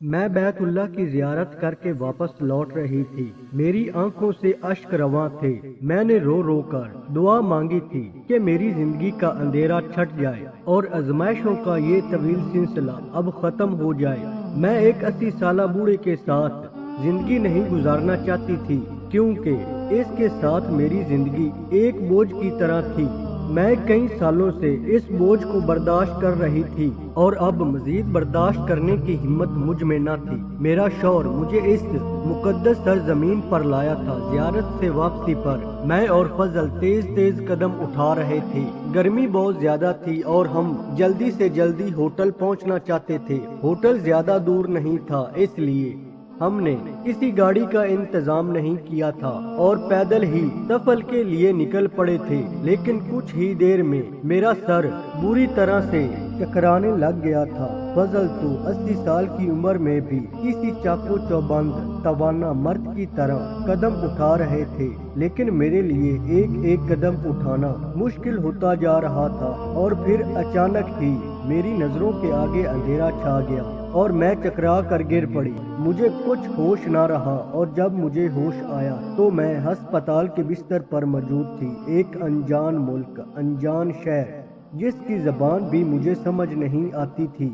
मैं बैतुल्लाह की जियारत करके वापस लौट रही थी। मेरी आंखों से अश्क रवां थे। मैंने रो रो कर दुआ मांगी थी कि मेरी जिंदगी का अंधेरा छट जाए और आजमाइशों का ये तवील सिलसिला अब खत्म हो जाए। मैं एक 80 साला बूढ़े के साथ जिंदगी नहीं गुजारना चाहती थी, क्योंकि इसके साथ मेरी जिंदगी एक बोझ की तरह थी। मैं कई सालों से इस बोझ को बर्दाश्त कर रही थी और अब मजीद बर्दाश्त करने की हिम्मत मुझ में न थी। मेरा शौहर मुझे इस मुकद्दस सरजमीन पर लाया था। जियारत से वापसी पर मैं और फजल तेज तेज कदम उठा रहे थे। गर्मी बहुत ज्यादा थी और हम जल्दी से जल्दी होटल पहुंचना चाहते थे। होटल ज्यादा दूर नहीं था, इसलिए हमने किसी गाड़ी का इंतजाम नहीं किया था और पैदल ही सफर के लिए निकल पड़े थे। लेकिन कुछ ही देर में मेरा सर बुरी तरह से चकराने लग गया था। फजल तो 80 साल की उम्र में भी किसी चाको चौबंद तवाना मर्द की तरह कदम उठा रहे थे, लेकिन मेरे लिए एक एक कदम उठाना मुश्किल होता जा रहा था। और फिर अचानक ही मेरी नजरों के आगे अंधेरा छा गया और मैं चकरा कर गिर पड़ी। मुझे कुछ होश ना रहा और जब मुझे होश आया तो मैं अस्पताल के बिस्तर पर मौजूद थी। एक अनजान मुल्क, अनजान शहर, जिसकी जबान भी मुझे समझ नहीं आती थी।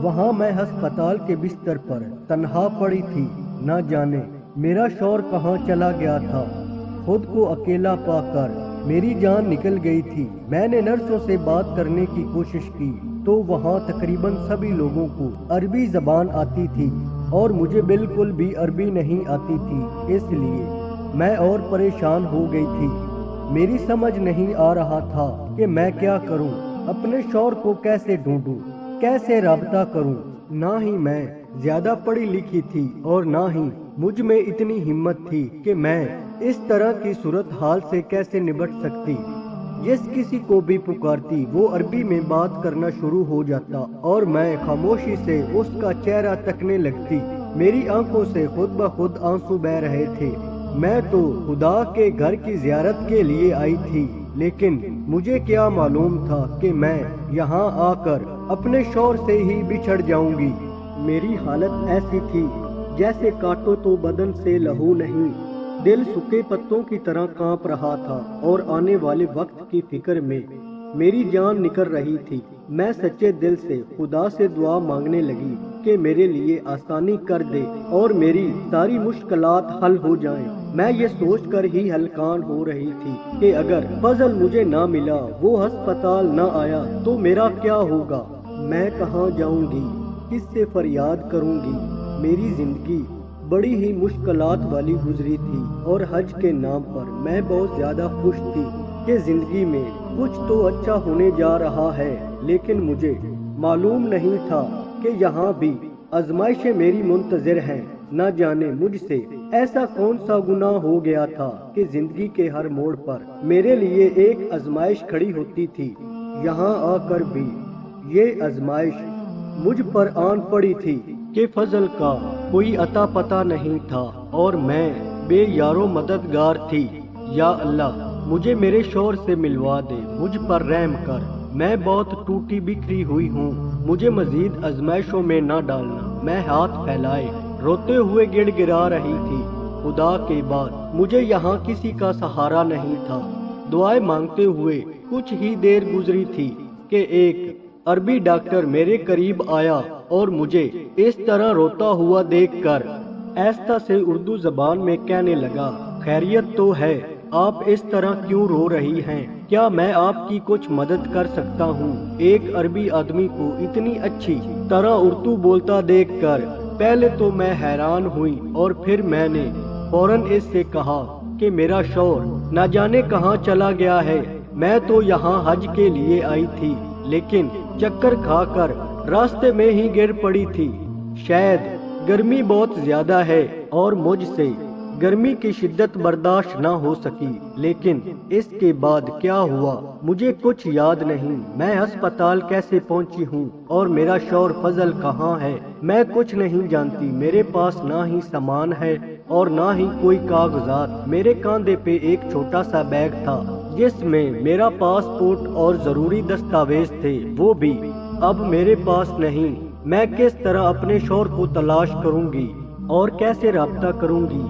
वहाँ मैं अस्पताल के बिस्तर पर तन्हा पड़ी थी। न जाने मेरा शौहर कहाँ चला गया था। खुद को अकेला पाकर मेरी जान निकल गई थी। मैंने नर्सों से बात करने की कोशिश की तो वहाँ तकरीबन सभी लोगों को अरबी जबान आती थी और मुझे बिल्कुल भी अरबी नहीं आती थी, इसलिए मैं और परेशान हो गई थी। मेरी समझ नहीं आ रहा था कि मैं क्या करूं, अपने शौहर को कैसे ढूंढूं, कैसे राब्ता करूं। ना ही मैं ज्यादा पढ़ी लिखी थी और ना ही मुझ में इतनी हिम्मत थी कि मैं इस तरह की सूरत हाल से कैसे निपट सकती। जिस किसी को भी पुकारती वो अरबी में बात करना शुरू हो जाता और मैं खामोशी से उसका चेहरा तकने लगती। मेरी आंखों से खुद ब खुद आंसू बह रहे थे। मैं तो खुदा के घर की जियारत के लिए आई थी, लेकिन मुझे क्या मालूम था कि मैं यहाँ आकर अपने शौहर से ही बिछड़ जाऊंगी। मेरी हालत ऐसी थी जैसे काटो तो बदन से लहू नहीं। दिल सूखे पत्तों की तरह कांप रहा था और आने वाले वक्त की फिक्र में मेरी जान निकल रही थी। मैं सच्चे दिल से खुदा से दुआ मांगने लगी कि मेरे लिए आसानी कर दे और मेरी सारी मुश्किलात हल हो जाएं। मैं ये सोचकर ही हलकान हो रही थी कि अगर फजल मुझे ना मिला, वो अस्पताल ना आया तो मेरा क्या होगा। मैं कहाँ जाऊंगी, किससे फरियाद करूंगी। मेरी जिंदगी बड़ी ही मुश्किलात वाली गुजरी थी और हज के नाम पर मैं बहुत ज्यादा खुश थी कि जिंदगी में कुछ तो अच्छा होने जा रहा है। लेकिन मुझे मालूम नहीं था कि यहाँ भी आजमाइशें मेरी मुंतजिर हैं। न जाने मुझसे ऐसा कौन सा गुनाह हो गया था कि जिंदगी के हर मोड़ पर मेरे लिए एक आजमाइश खड़ी होती थी। यहाँ आकर भी ये आजमाइश मुझ पर आन पड़ी थी कि फजल का कोई अता पता नहीं था और मैं बेयारो मददगार थी। या अल्लाह, मुझे मेरे शौहर से मिलवा दे, मुझ पर रहम कर। मैं बहुत टूटी बिखरी हुई हूँ, मुझे मजीद आजमाइशों में न डालना। मैं हाथ फैलाए रोते हुए गिड़गिड़ा रही थी। खुदा के बाद मुझे यहाँ किसी का सहारा नहीं था। दुआएं मांगते हुए कुछ ही देर गुजरी थी कि एक अरबी डॉक्टर मेरे करीब आया और मुझे इस तरह रोता हुआ देखकर ऐसा से उर्दू जबान में कहने लगा, खैरियत तो है, आप इस तरह क्यों रो रही हैं? क्या मैं आपकी कुछ मदद कर सकता हूँ? एक अरबी आदमी को इतनी अच्छी तरह उर्दू बोलता देखकर पहले तो मैं हैरान हुई और फिर मैंने फौरन इससे कहा कि मेरा शौहर न जाने कहाँ चला गया है। मैं तो यहाँ हज के लिए आई थी, लेकिन चक्कर खाकर रास्ते में ही गिर पड़ी थी। शायद गर्मी बहुत ज्यादा है और मुझसे गर्मी की शिद्दत बर्दाश्त न हो सकी। लेकिन इसके बाद क्या हुआ मुझे कुछ याद नहीं। मैं अस्पताल कैसे पहुंची हूँ और मेरा शौहर फजल कहाँ है, मैं कुछ नहीं जानती। मेरे पास ना ही सामान है और ना ही कोई कागजात। मेरे कांधे पे एक छोटा सा बैग था जिसमें मेरा पासपोर्ट और जरूरी दस्तावेज थे, वो भी अब मेरे पास नहीं। मैं किस तरह अपने शौहर को तलाश करूंगी और कैसे राब्ता करूंगी,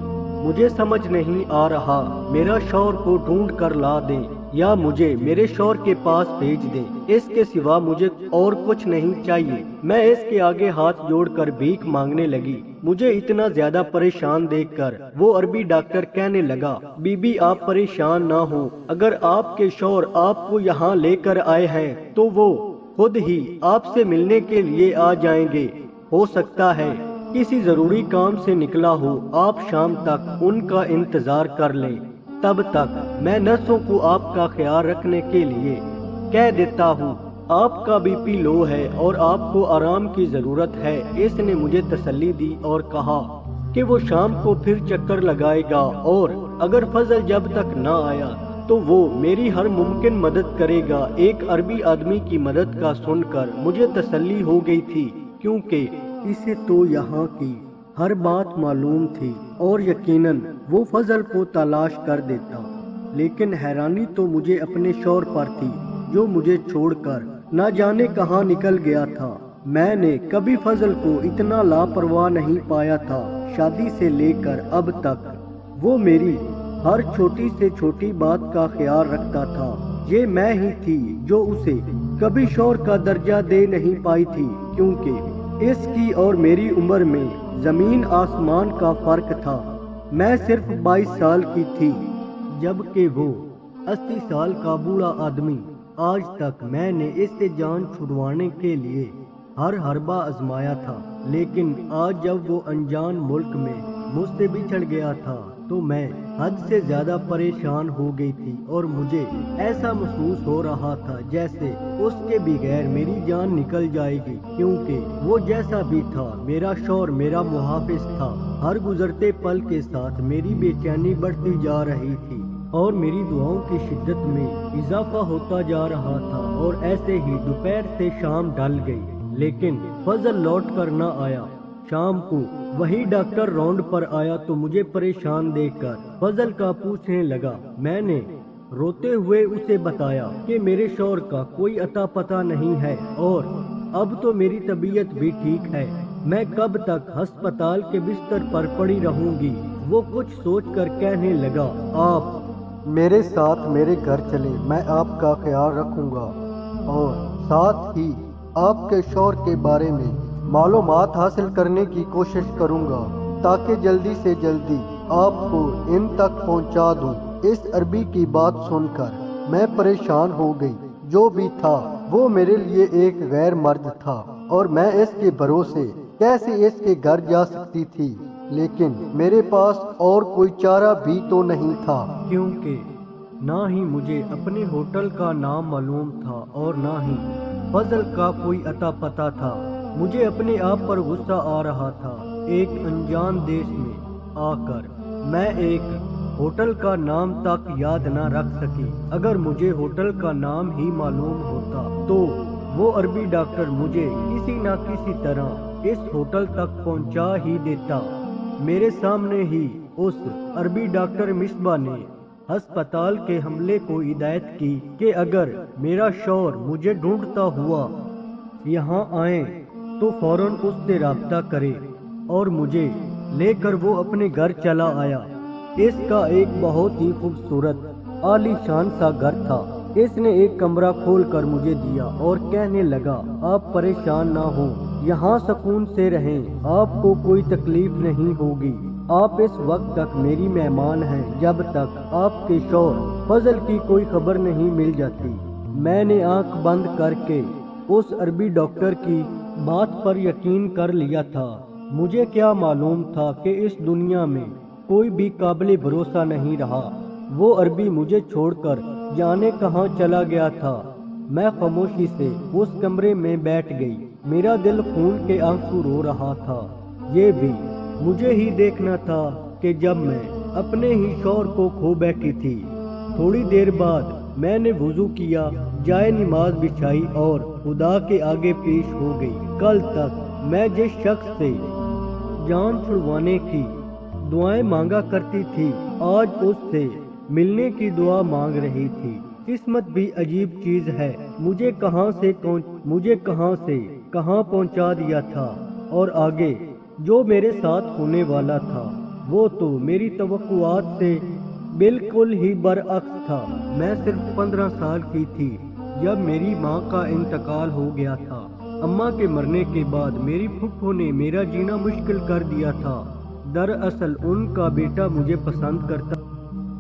मुझे समझ नहीं आ रहा। मेरा शौहर को ढूंढ कर ला दें या मुझे मेरे शौहर के पास भेज दें, इसके सिवा मुझे और कुछ नहीं चाहिए। मैं इसके आगे हाथ जोड़कर भीख मांगने लगी। मुझे इतना ज्यादा परेशान देखकर वो अरबी डॉक्टर कहने लगा, बीबी आप परेशान ना हो, अगर आपके शौहर आपको यहाँ लेकर आए हैं तो वो खुद ही आपसे मिलने के लिए आ जाएंगे। हो सकता है किसी जरूरी काम से निकला हो, आप शाम तक उनका इंतजार कर लें। तब तक मैं नर्सों को आपका ख्याल रखने के लिए कह देता हूँ। आपका बीपी लो है और आपको आराम की जरूरत है। इसने मुझे तसल्ली दी और कहा कि वो शाम को फिर चक्कर लगाएगा और अगर फजल जब तक ना आया तो वो मेरी हर मुमकिन मदद करेगा। एक अरबी आदमी की मदद का सुनकर मुझे तसल्ली हो गई थी, क्योंकि इसे तो यहाँ की हर बात मालूम थी और यकीनन वो फजल को तलाश कर देता। लेकिन हैरानी तो मुझे अपने शौहर पर थी, जो मुझे छोड़कर न जाने कहाँ निकल गया था। मैंने कभी फजल को इतना लापरवाह नहीं पाया था। शादी से लेकर अब तक वो मेरी हर छोटी से छोटी बात का ख्याल रखता था। ये मैं ही थी जो उसे कभी शौहर का दर्जा दे नहीं पाई थी, क्योंकि इसकी और मेरी उम्र में जमीन आसमान का फर्क था। मैं सिर्फ 22 साल की थी, जबकि वो 80 साल का बूढ़ा आदमी। आज तक मैंने इससे जान छुड़वाने के लिए हर हरबा आजमाया था, लेकिन आज जब वो अनजान मुल्क में मुझसे बिछड़ गया था तो मैं हद से ज्यादा परेशान हो गई थी और मुझे ऐसा महसूस हो रहा था जैसे उसके बगैर मेरी जान निकल जाएगी, क्योंकि वो जैसा भी था मेरा शौहर मेरा मुहाफिज था। हर गुजरते पल के साथ मेरी बेचैनी बढ़ती जा रही थी और मेरी दुआओं की शिद्दत में इजाफा होता जा रहा था। और ऐसे ही दोपहर से शाम ढल गई, लेकिन फजल लौट कर न आया। शाम को वही डॉक्टर राउंड पर आया तो मुझे परेशान देखकर फजल का पूछने लगा। मैंने रोते हुए उसे बताया कि मेरे शौहर का कोई अता पता नहीं है और अब तो मेरी तबीयत भी ठीक है। मैं कब तक अस्पताल के बिस्तर पर पड़ी रहूंगी। वो कुछ सोचकर कहने लगा, आप मेरे साथ मेरे घर चले, मैं आपका ख्याल रखूंगा और साथ ही आपके शौहर के बारे में मालूमात हासिल करने की कोशिश करूंगा, ताकि जल्दी से जल्दी आपको इन तक पहुंचा दूं। इस अरबी की बात सुनकर मैं परेशान हो गई। जो भी था वो मेरे लिए एक गैर मर्द था और मैं इसके भरोसे कैसे इसके घर जा सकती थी। लेकिन मेरे पास और कोई चारा भी तो नहीं था, क्योंकि ना ही मुझे अपने होटल का नाम मालूम था और ना ही फजल का कोई अता पता था। मुझे अपने आप पर गुस्सा आ रहा था। एक अनजान देश में आकर मैं एक होटल का नाम तक याद न रख सकी। अगर मुझे होटल का नाम ही मालूम होता तो वो अरबी डॉक्टर मुझे किसी न किसी तरह इस होटल तक पहुंचा ही देता। मेरे सामने ही उस अरबी डॉक्टर मिसबा ने अस्पताल के हमले को हिदायत की कि अगर मेरा शौहर मुझे ढूंढता हुआ यहाँ आए तो फौरन उससे राब्ता करे, और मुझे लेकर वो अपने घर चला आया। इसका एक बहुत ही खूबसूरत आलीशान सा घर था। इसने एक कमरा खोलकर मुझे दिया और कहने लगा, आप परेशान ना हो, यहाँ सुकून से रहें, आपको कोई तकलीफ नहीं होगी। आप इस वक्त तक मेरी मेहमान हैं, जब तक आपके शौहर फजल की कोई खबर नहीं मिल जाती। मैंने आंख बंद करके उस अरबी डॉक्टर की बात पर यकीन कर लिया था। मुझे क्या मालूम था कि इस दुनिया में कोई भी काबिल भरोसा नहीं रहा। वो अरबी मुझे छोड़कर जाने कहाँ चला गया था। मैं खामोशी से उस कमरे में बैठ गई। मेरा दिल खून के आंसू रो रहा था। ये भी मुझे ही देखना था कि जब मैं अपने ही शौहर को खो बैठी थी। थोड़ी देर बाद मैंने वुजू किया, जाए नमाज बिछाई और खुदा के आगे पेश हो गई। कल तक मैं जिस शख्स से जान छुड़वाने की दुआएं मांगा करती थी, आज उससे मिलने की दुआ मांग रही थी। किस्मत भी अजीब चीज है। मुझे कहां से کہاں پہنچا دیا تھا، اور آگے جو میرے ساتھ ہونے والا تھا وہ تو میری توقعات سے بالکل ہی برعکس تھا۔ میں صرف 15 سال کی تھی جب میری ماں کا انتقال ہو گیا تھا۔ اماں کے مرنے کے بعد میری پھپھو نے میرا جینا مشکل کر دیا تھا۔ دراصل ان کا بیٹا مجھے پسند کرتا